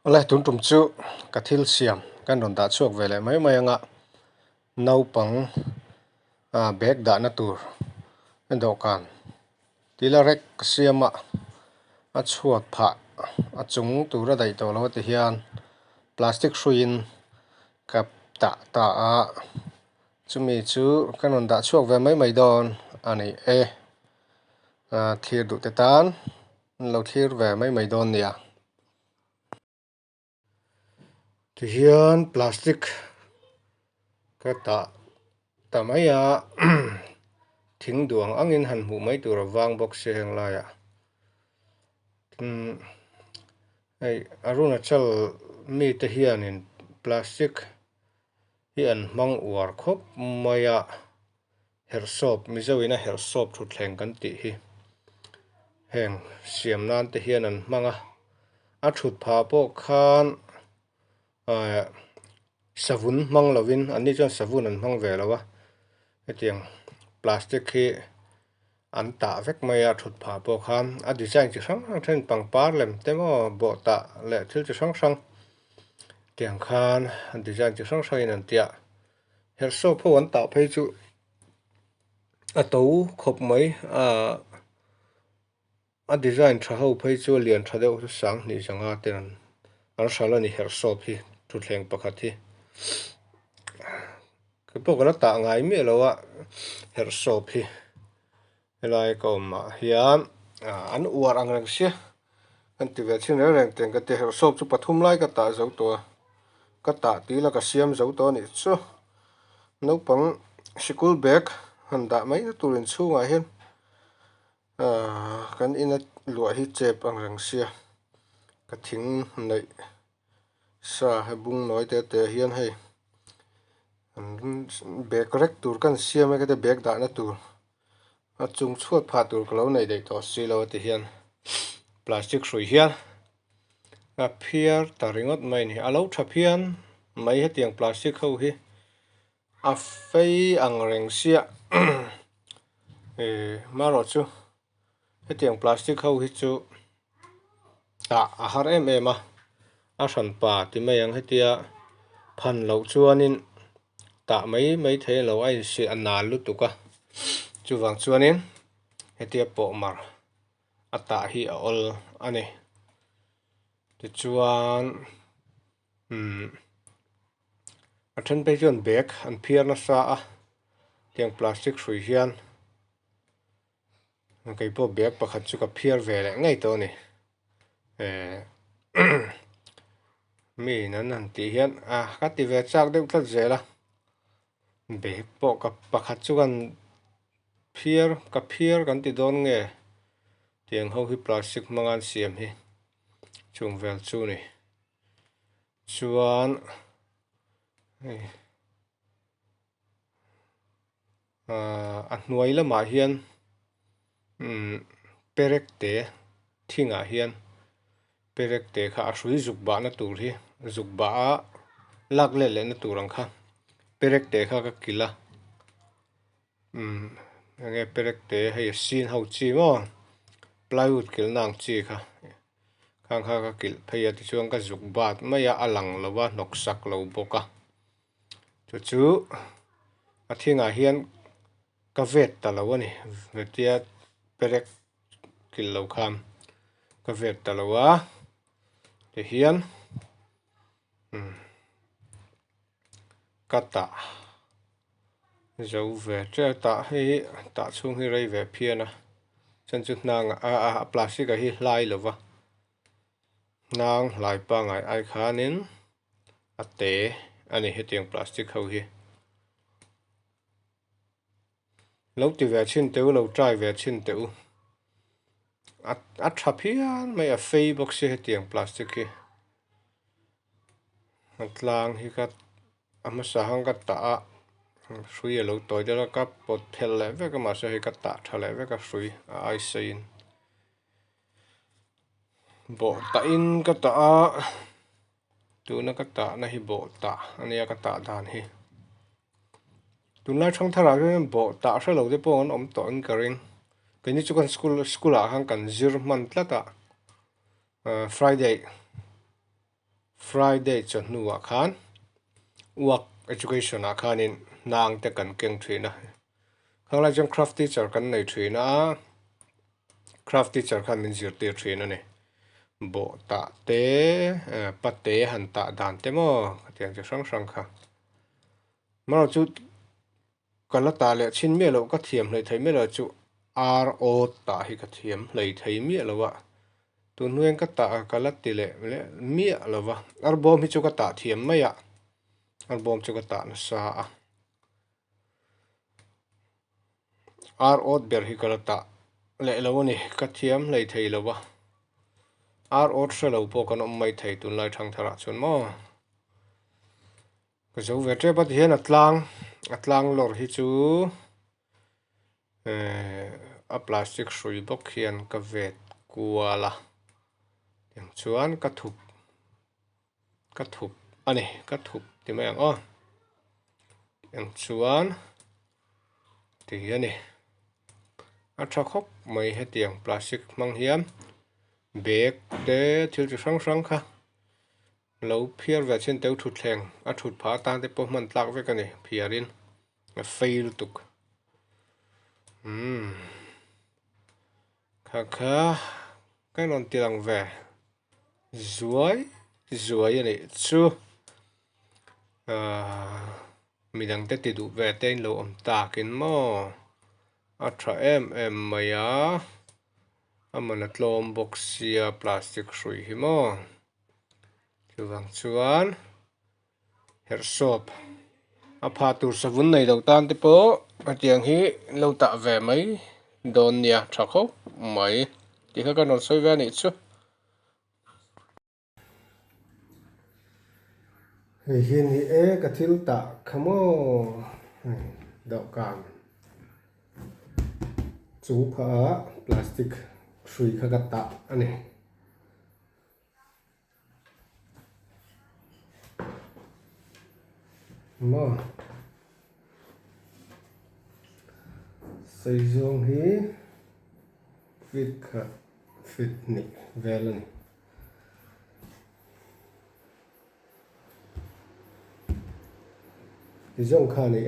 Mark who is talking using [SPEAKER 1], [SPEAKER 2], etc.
[SPEAKER 1] Oleh tun tum chu kathil siam kan ron da chuak vele mai anga naupang bag da na tur dawhkan tilarek siama a chhuat phah a chung tura dai to lo te hian plastic hruin kap ta a chumi chu kan ron da chuak ve mai don ani thir du te tan lo thir ve mai don nia ti hian plastic ka ta mai a thing duang angin han hmu mai tur awang box se heng lai a ei arunachal mi te hianin plastic hi an hmang uar khawp mai a hersawp mizoina hersawp thutthleng kan tih hi heng siam nan te hian an hmanga a thut pha pawh khan savun hmang lovin ani chuan savun an hmang ve lo a hetiang plastic hi an ta vek mai a thut pha pawh khan a design chi hrang hrang then pangpar lem temaw bawh ta leh thil chi hrang hrang tiang khan design chi hrang hrang in an tia hersawp ho an tah phei chu a to khawp mai a design tha ho phei chu lian tha deuh chu sang hnih sanga ten an hral ani hersawp hi thutthleng pakhat hi ke pawh kan a tah ngai mi lo a hersawp hi helai ka awmah hian an uar ang reng sia kan ti ve thin reng teng ka ti hersawp chu pathum lai ka tah zo tawh ka tah tila ka siam zo tawh ani chu naupang sikul bag han dah mai na turin chhungah hian kan ina luah hi chep ang reng sia ka thing neih sa he bung nawi te hian hei bag rek tur kan siam ka te bag dah na tur a chung chhuat phah tur ka lo nei dei tawh si lo ti hian plastic hrui hian a phiar ta ringot mai ni a lo tha phian mai hetiang plastic ho hi a fei ang reng sia maro chu hetiang plastic ho hi chu ta a har em a hran pa ti mai ang hetia phan lo chuanin ta mai the lo ai si anal lu tuka chuwang chuanin hetia pawh mar a tah hi a ol ani ti chuan a then pe chuan bag an phiar na sa a tiang plastic hrui hian kei pawh bag pakhat chu ka phiar ve leh ngei to ni mi nan han ti hian ka ti ve chak deuh thlat zela bag pawh ka pakhat chu kan phiar kan ti dawn nge tiang ho hi plastic hmangan siam hi chung vel chu ni chuan a hnuai lamah hian perek te thingah hian perek te kha a hrui zuk bah na tur hi zuk bah a lak le na tur ang kha perek te kha ka kila nge perek te hei sin ho chi mo plywood kil nang chi kha khang kha ka kil phei a ti chuan ka zuk bat mai a alang lova nok sak lo boka chu a thingah hian ka vet ta lo ani vetia perek kil lo kham ka vet ta lo a ti hian ka ta zo ve che ta hi ta chung hi rei ve phiana chan chu nang a plastic a hi hlai lova nang hlai pa ngai ai khanin a te ani hetiang plastic ho hi lo ti ve chin teu lo trai ve chin teu a tha phian mai a fei box hi hetiang plastic hi atlang hi ka amasa hang ka ta hrui lo toy dela ka pot phel le ve ka ma se hi ka ta tha le ve ka hrui ai sein bo ta in ka ta tu na ka ta na hi bo ta ania ka ta dan hi tu na thang thara bo ta hre lo de pon om to in karing ke ni chu kan school a hang kan zir man tlata Friday Friday cho nuwa khan work education a khan in nang te kan keng thina khang lai jong craft teacher kan nei thina craft teacher khan min zir te thina ne bo ta te pate han ta dan te mo tiang che sang sang kha maro chu kala ta le chin me lo ka thiam hlei thei me lo chu ro ta hi ka thiam hlei thei mi lo wa tu nueng ka ta kala ti le mi lo wa arbom hi chu ka ta thiam mai ya album chu ka ta na sa ro ber hi kala ta le lo ni ka thiam hlei thei lo wa ro thra lo po kan mai thei tun lai thang thara chun mo ka zo ve tre bat hian atlang lor hi chu a plastic hrui bok hian ka vet kuala yang chuan ka thup ani ka thup ti mai ang yang chuan ti ani a tha khop mai he tiang plastic mang hiam bag te thil chi sang sang kha lo phiar ve chen teu thut thleng a thut pha tan te po man tlak ve ka ni phiarin a fail tuk kha cái non tiang ve zuai ani chu midang te ti du ve ten lo om takin mo a tha em maya amana tlom boxia plastic hrui hi mo chuwang chuan her shop a pha tur savun nei do tan te po atiang hi lo ta ve mai don nia tha kho mai ti kha kan soi ve ni chu hiền hi ka thil ta khamo dawhkan chu phah plastic hrui kha ka ta ani mo sei zong hi fit kha fit ni vel ani thì dòng kha này